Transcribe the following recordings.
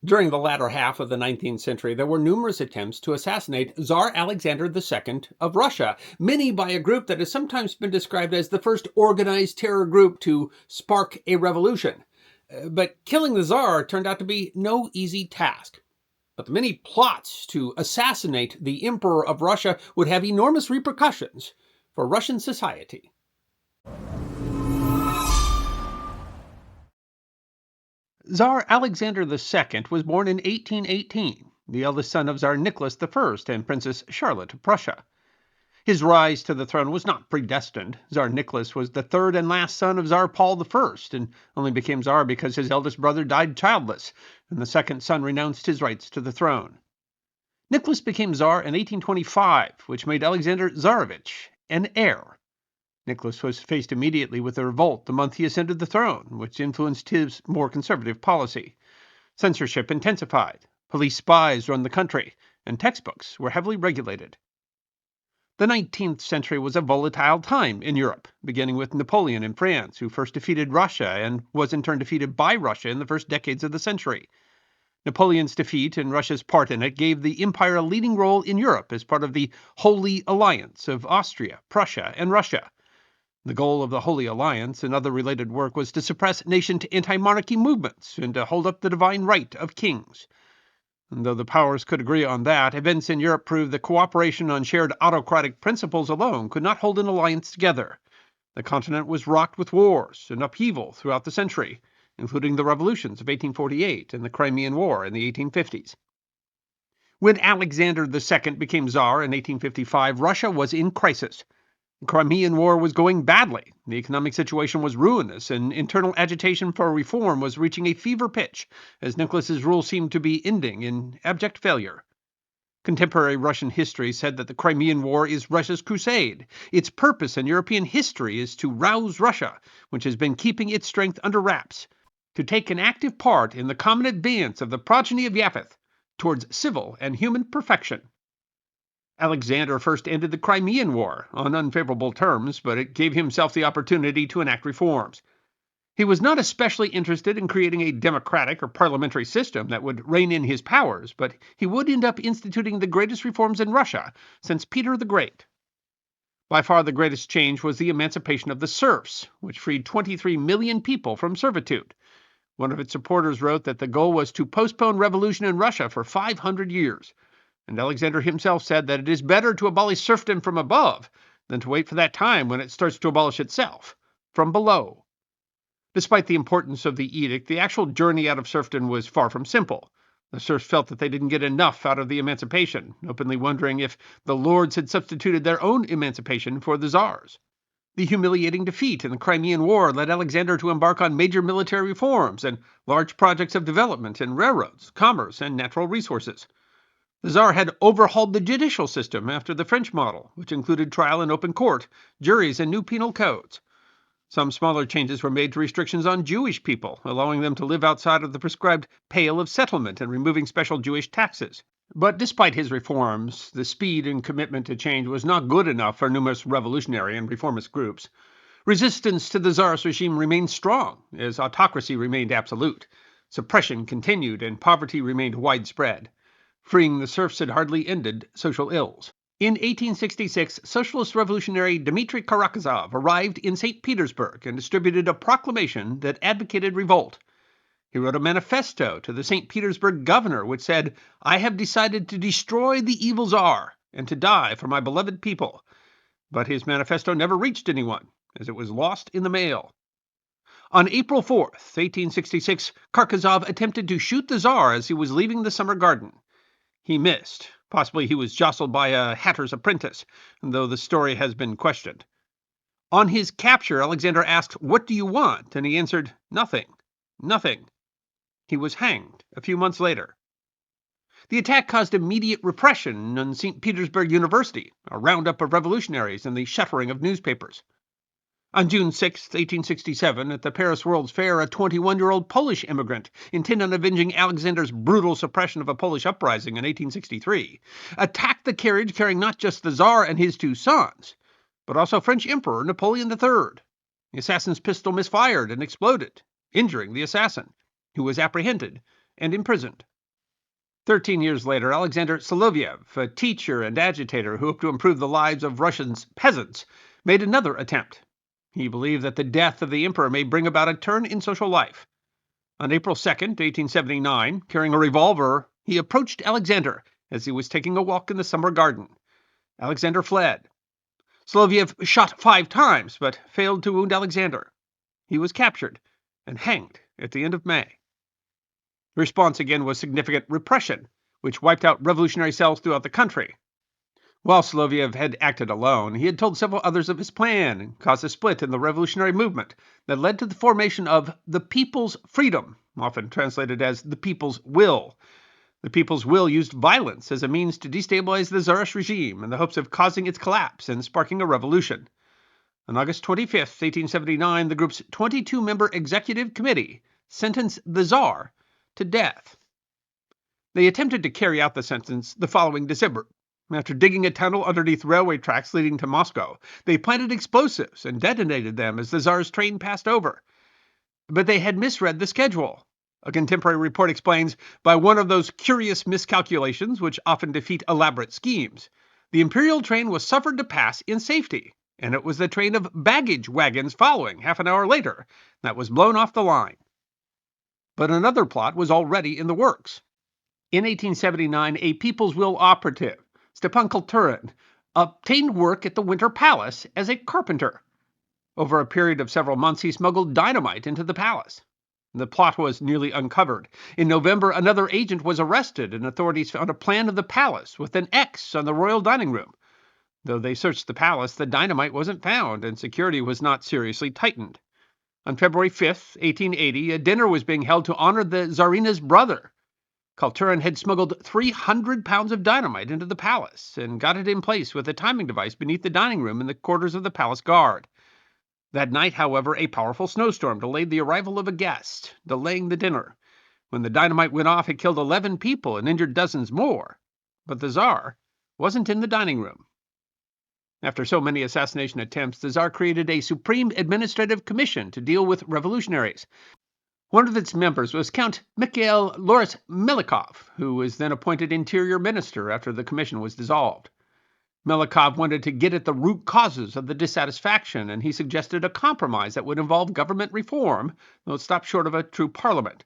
During the latter half of the 19th century, there were numerous attempts to assassinate Tsar Alexander II of Russia, many by a group that has sometimes been described as the first organized terror group to spark a revolution. But killing the Tsar turned out to be no easy task. But the many plots to assassinate the Emperor of Russia would have enormous repercussions for Russian society. Tsar Alexander II was born in 1818, the eldest son of Tsar Nicholas I and Princess Charlotte of Prussia. His rise to the throne was not predestined. Tsar Nicholas was the third and last son of Tsar Paul I, and only became Tsar because his eldest brother died childless, and the second son renounced his rights to the throne. Nicholas became Tsar in 1825, which made Alexander Tsarevich an heir. Nicholas was faced immediately with a revolt the month he ascended the throne, which influenced his more conservative policy. Censorship intensified, police spies run the country, and textbooks were heavily regulated. The 19th century was a volatile time in Europe, beginning with Napoleon in France, who first defeated Russia and was in turn defeated by Russia in the first decades of the century. Napoleon's defeat and Russia's part in it gave the empire a leading role in Europe as part of the Holy Alliance of Austria, Prussia, and Russia. The goal of the Holy Alliance and other related work was to suppress nation anti-monarchy movements and to hold up the divine right of kings. And though the powers could agree on that, events in Europe proved that cooperation on shared autocratic principles alone could not hold an alliance together. The continent was rocked with wars and upheaval throughout the century, including the revolutions of 1848 and the Crimean War in the 1850s. When Alexander II became Tsar in 1855, Russia was in crisis. The Crimean War was going badly, the economic situation was ruinous, and internal agitation for reform was reaching a fever pitch, as Nicholas's rule seemed to be ending in abject failure. Contemporary Russian history said that the Crimean War is Russia's crusade. Its purpose in European history is to rouse Russia, which has been keeping its strength under wraps, to take an active part in the common advance of the progeny of Japheth towards civil and human perfection. Alexander first ended the Crimean War on unfavorable terms, but it gave himself the opportunity to enact reforms. He was not especially interested in creating a democratic or parliamentary system that would rein in his powers, but he would end up instituting the greatest reforms in Russia since Peter the Great. By far the greatest change was the emancipation of the serfs, which freed 23 million people from servitude. One of its supporters wrote that the goal was to postpone revolution in Russia for 500 years. And Alexander himself said that it is better to abolish serfdom from above than to wait for that time when it starts to abolish itself from below. Despite the importance of the edict, the actual journey out of serfdom was far from simple. The serfs felt that they didn't get enough out of the emancipation, openly wondering if the lords had substituted their own emancipation for the czars. The humiliating defeat in the Crimean War led Alexander to embark on major military reforms and large projects of development in railroads, commerce, and natural resources. The Tsar had overhauled the judicial system after the French model, which included trial in open court, juries, and new penal codes. Some smaller changes were made to restrictions on Jewish people, allowing them to live outside of the prescribed pale of settlement and removing special Jewish taxes. But despite his reforms, the speed and commitment to change was not good enough for numerous revolutionary and reformist groups. Resistance to the Tsar's regime remained strong, as autocracy remained absolute. Suppression continued, and poverty remained widespread. Freeing the serfs had hardly ended social ills. In 1866, socialist revolutionary Dmitry Karakazov arrived in St. Petersburg and distributed a proclamation that advocated revolt. He wrote a manifesto to the St. Petersburg governor which said, "I have decided to destroy the evil Tsar and to die for my beloved people." But his manifesto never reached anyone, as it was lost in the mail. On April 4th, 1866, Karakazov attempted to shoot the Tsar as he was leaving the summer garden. He missed. Possibly he was jostled by a hatter's apprentice, though the story has been questioned. On his capture, Alexander asked, "What do you want?" And he answered, "Nothing. Nothing." He was hanged a few months later. The attack caused immediate repression on St. Petersburg University, a roundup of revolutionaries, and the shuttering of newspapers. On June 6, 1867, at the Paris World's Fair, a 21-year-old Polish immigrant, intent on avenging Alexander's brutal suppression of a Polish uprising in 1863, attacked the carriage carrying not just the Tsar and his two sons, but also French Emperor Napoleon III. The assassin's pistol misfired and exploded, injuring the assassin, who was apprehended and imprisoned. 13 years later, Alexander Soloviev, a teacher and agitator who hoped to improve the lives of Russia's peasants, made another attempt. He believed that the death of the emperor may bring about a turn in social life. On April 2nd, 1879, carrying a revolver, he approached Alexander as he was taking a walk in the summer garden. Alexander fled. Soloviev shot 5 times, but failed to wound Alexander. He was captured and hanged at the end of May. The response again was significant repression, which wiped out revolutionary cells throughout the country. While Soloviev had acted alone, he had told several others of his plan and caused a split in the revolutionary movement that led to the formation of the People's Freedom, often translated as the People's Will. The People's Will used violence as a means to destabilize the Tsarist regime in the hopes of causing its collapse and sparking a revolution. On August 25, 1879, the group's 22-member executive committee sentenced the Tsar to death. They attempted to carry out the sentence the following December. After digging a tunnel underneath railway tracks leading to Moscow, they planted explosives and detonated them as the Tsar's train passed over. But they had misread the schedule. A contemporary report explains, by one of those curious miscalculations which often defeat elaborate schemes, the imperial train was suffered to pass in safety, and it was the train of baggage wagons following half an hour later that was blown off the line. But another plot was already in the works. In 1879, a People's Will operative, Stepan Kulturin, obtained work at the Winter Palace as a carpenter. Over a period of several months, he smuggled dynamite into the palace. The plot was nearly uncovered. In November, another agent was arrested, and authorities found a plan of the palace with an X on the royal dining room. Though they searched the palace, the dynamite wasn't found, and security was not seriously tightened. On February 5, 1880, a dinner was being held to honor the Tsarina's brother. Kulturin had smuggled 300 pounds of dynamite into the palace and got it in place with a timing device beneath the dining room in the quarters of the palace guard. That night, however, a powerful snowstorm delayed the arrival of a guest, delaying the dinner. When the dynamite went off, it killed 11 people and injured dozens more. But the Tsar wasn't in the dining room. After so many assassination attempts, the Tsar created a Supreme Administrative Commission to deal with revolutionaries. One of its members was Count Mikhail Loris-Melikov, who was then appointed interior minister after the commission was dissolved. Melikov wanted to get at the root causes of the dissatisfaction, and he suggested a compromise that would involve government reform, though it stopped short of a true parliament.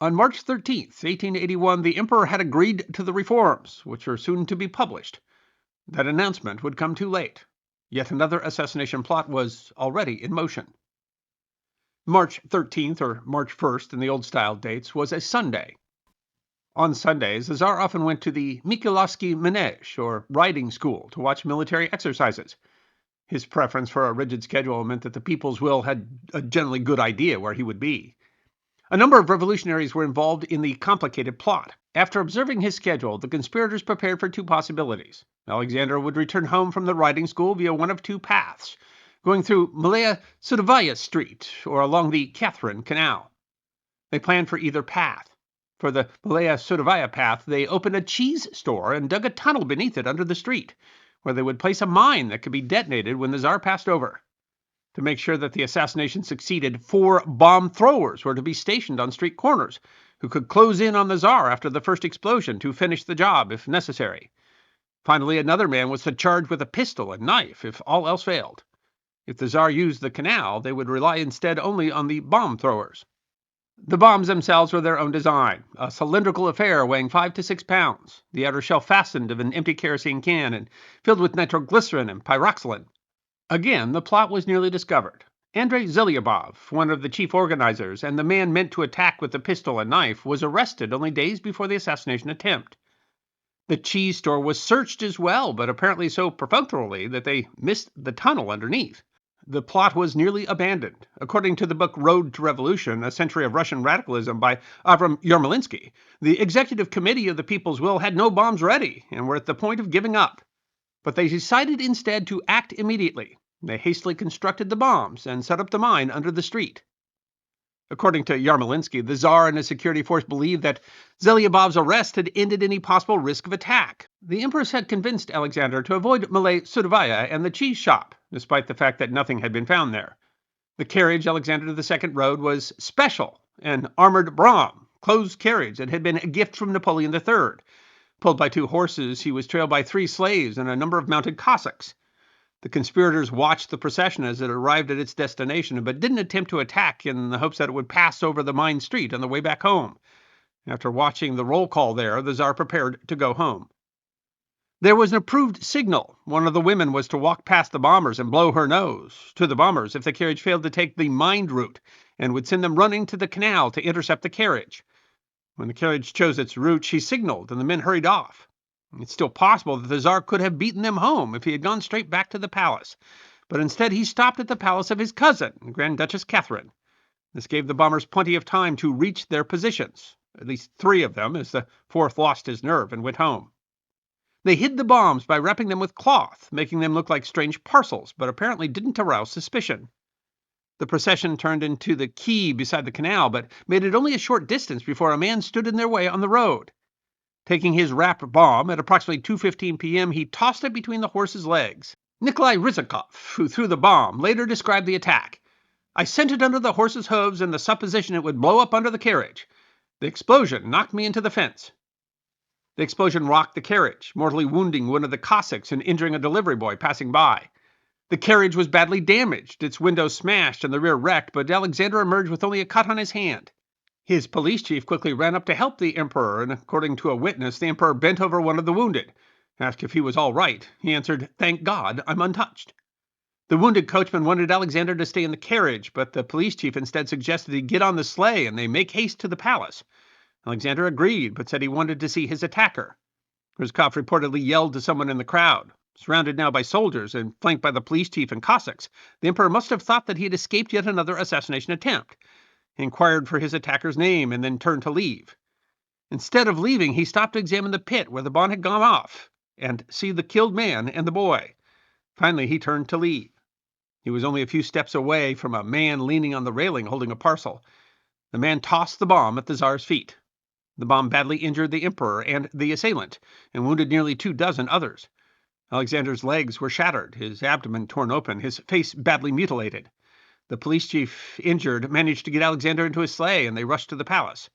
On March 13, 1881, the emperor had agreed to the reforms, which were soon to be published. That announcement would come too late. Yet another assassination plot was already in motion. March 13th, or March 1st in the old-style dates, was a Sunday. On Sundays, the Tsar often went to the Mikhailovsky Manege, or riding school, to watch military exercises. His preference for a rigid schedule meant that the People's Will had a generally good idea where he would be. A number of revolutionaries were involved in the complicated plot. After observing his schedule, the conspirators prepared for 2 possibilities. Alexander would return home from the riding school via one of 2 paths, going through Malaya Sudovaya Street or along the Catherine Canal. They planned for either path. For the Malaya Sudovaya path, they opened a cheese store and dug a tunnel beneath it under the street, where they would place a mine that could be detonated when the Tsar passed over. To make sure that the assassination succeeded, 4 bomb throwers were to be stationed on street corners, who could close in on the Tsar after the first explosion to finish the job if necessary. Finally, another man was to charge with a pistol and knife if all else failed. If the Tsar used the canal, they would rely instead only on the bomb throwers. The bombs themselves were their own design, a cylindrical affair weighing 5 to 6 pounds, the outer shell fastened of an empty kerosene can and filled with nitroglycerin and pyroxylin. Again, the plot was nearly discovered. Andrei Zelyabov, one of the chief organizers, and the man meant to attack with the pistol and knife, was arrested only days before the assassination attempt. The cheese store was searched as well, but apparently so perfunctorily that they missed the tunnel underneath. The plot was nearly abandoned. According to the book Road to Revolution, A Century of Russian Radicalism by Avram Yarmolinsky, the executive committee of the People's Will had no bombs ready and were at the point of giving up. But they decided instead to act immediately. They hastily constructed the bombs and set up the mine under the street. According to Yarmolinsky, the Tsar and his security force believed that Zelyabov's arrest had ended any possible risk of attack. The Empress had convinced Alexander to avoid Malay Sudovaya and the cheese shop, despite the fact that nothing had been found there. The carriage Alexander II rode was special, an armored brougham, closed carriage that had been a gift from Napoleon III. Pulled by 2 horses, he was trailed by 3 slaves and a number of mounted Cossacks. The conspirators watched the procession as it arrived at its destination, but didn't attempt to attack in the hopes that it would pass over the Main Street on the way back home. After watching the roll call there, the Tsar prepared to go home. There was an approved signal. One of the women was to walk past the bombers and blow her nose to the bombers if the carriage failed to take the Mind route, and would send them running to the canal to intercept the carriage. When the carriage chose its route, she signaled, and the men hurried off. It's still possible that the Tsar could have beaten them home if he had gone straight back to the palace, but instead he stopped at the palace of his cousin, Grand Duchess Catherine. This gave the bombers plenty of time to reach their positions, at least 3 of them, as the 4th lost his nerve and went home. They hid the bombs by wrapping them with cloth, making them look like strange parcels, but apparently didn't arouse suspicion. The procession turned into the quay beside the canal, but made it only a short distance before a man stood in their way on the road. Taking his wrapped bomb at approximately 2:15 p.m., he tossed it between the horse's legs. Nikolai Rizikov, who threw the bomb, later described the attack. "I sent it under the horse's hooves in the supposition it would blow up under the carriage. The explosion knocked me into the fence." The explosion rocked the carriage, mortally wounding one of the Cossacks and injuring a delivery boy passing by. The carriage was badly damaged, its windows smashed and the rear wrecked, but Alexander emerged with only a cut on his hand. His police chief quickly ran up to help the emperor, and according to a witness, the emperor bent over one of the wounded. Asked if he was all right, he answered, "Thank God, I'm untouched." The wounded coachman wanted Alexander to stay in the carriage, but the police chief instead suggested he get on the sleigh and they make haste to the palace. Alexander agreed, but said he wanted to see his attacker. Rizikov reportedly yelled to someone in the crowd. Surrounded now by soldiers and flanked by the police chief and Cossacks, the emperor must have thought that he had escaped yet another assassination attempt. He inquired for his attacker's name and then turned to leave. Instead of leaving, he stopped to examine the pit where the bomb had gone off and see the killed man and the boy. Finally, he turned to leave. He was only a few steps away from a man leaning on the railing holding a parcel. The man tossed the bomb at the Tsar's feet. The bomb badly injured the emperor and the assailant, and wounded nearly 24 others. Alexander's legs were shattered, his abdomen torn open, his face badly mutilated. The police chief, injured, managed to get Alexander into his sleigh, and they rushed to the palace.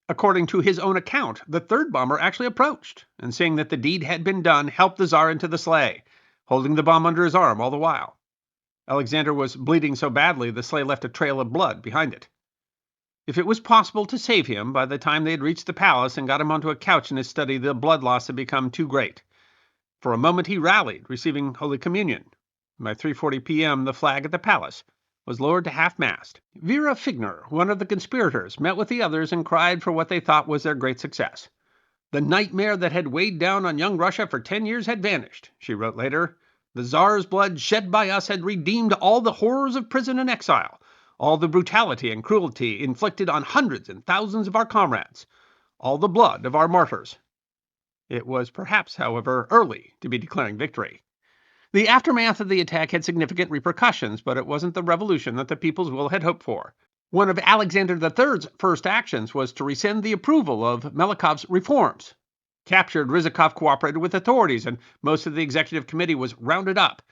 According to his own account, the 3rd bomber actually approached, and seeing that the deed had been done, helped the Tsar into the sleigh, holding the bomb under his arm all the while. Alexander was bleeding so badly the sleigh left a trail of blood behind it. If it was possible to save him, by the time they had reached the palace and got him onto a couch in his study, the blood loss had become too great. For a moment he rallied, receiving Holy Communion. By 3:40 p.m., the flag at the palace was lowered to half-mast. Vera Figner, one of the conspirators, met with the others and cried for what they thought was their great success. "The nightmare that had weighed down on young Russia for 10 years had vanished," she wrote later. "The Tsar's blood shed by us had redeemed all the horrors of prison and exile, all the brutality and cruelty inflicted on hundreds and thousands of our comrades, all the blood of our martyrs." It was perhaps, however, early to be declaring victory. The aftermath of the attack had significant repercussions, but it wasn't the revolution that the people's will had hoped for. One of Alexander III's first actions was to rescind the approval of Melikov's reforms. Captured, Rizikov cooperated with authorities, and most of the executive committee was rounded up.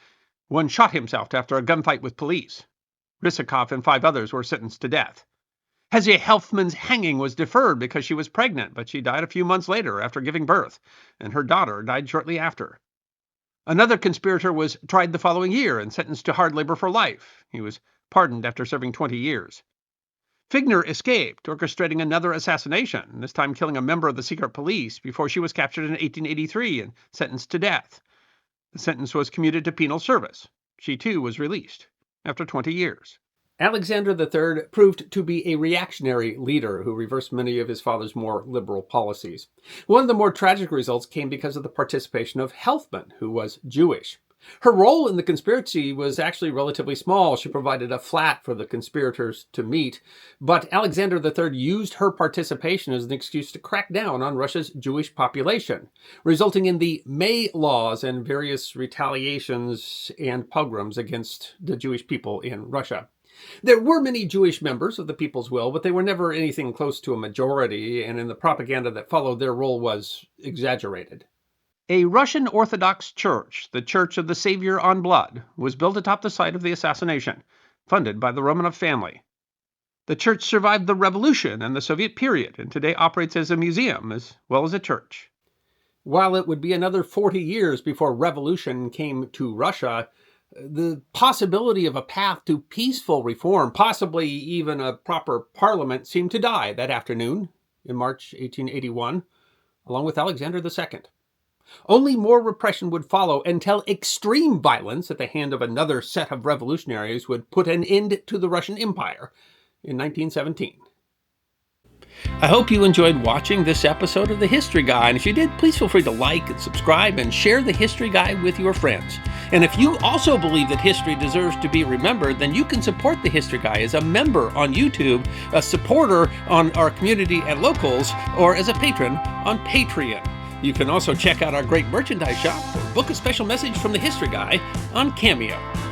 One shot himself after a gunfight with police. Rizikov and 5 others were sentenced to death. Hezia Helfman's hanging was deferred because she was pregnant, but she died a few months later after giving birth, and her daughter died shortly after. Another conspirator was tried the following year and sentenced to hard labor for life. He was pardoned after serving 20 years. Figner escaped, orchestrating another assassination, this time killing a member of the secret police before she was captured in 1883 and sentenced to death. The sentence was commuted to penal service. She, too, was released after 20 years. Alexander III proved to be a reactionary leader who reversed many of his father's more liberal policies. One of the more tragic results came because of the participation of Helfman, who was Jewish. Her role in the conspiracy was actually relatively small. She provided a flat for the conspirators to meet, but Alexander III used her participation as an excuse to crack down on Russia's Jewish population, resulting in the May Laws and various retaliations and pogroms against the Jewish people in Russia. There were many Jewish members of the People's Will, but they were never anything close to a majority, and in the propaganda that followed, their role was exaggerated. A Russian Orthodox church, the Church of the Savior on Blood, was built atop the site of the assassination, funded by the Romanov family. The church survived the revolution and the Soviet period, and today operates as a museum as well as a church. While it would be another 40 years before revolution came to Russia, the possibility of a path to peaceful reform, possibly even a proper parliament, seemed to die that afternoon in March 1881, along with Alexander II. Only more repression would follow until extreme violence at the hand of another set of revolutionaries would put an end to the Russian Empire in 1917. I hope you enjoyed watching this episode of The History Guy, and if you did, please feel free to like and subscribe and share The History Guy with your friends. And if you also believe that history deserves to be remembered, then you can support The History Guy as a member on YouTube, a supporter on our community at Locals, or as a patron on Patreon. You can also check out our great merchandise shop or book a special message from The History Guy on Cameo.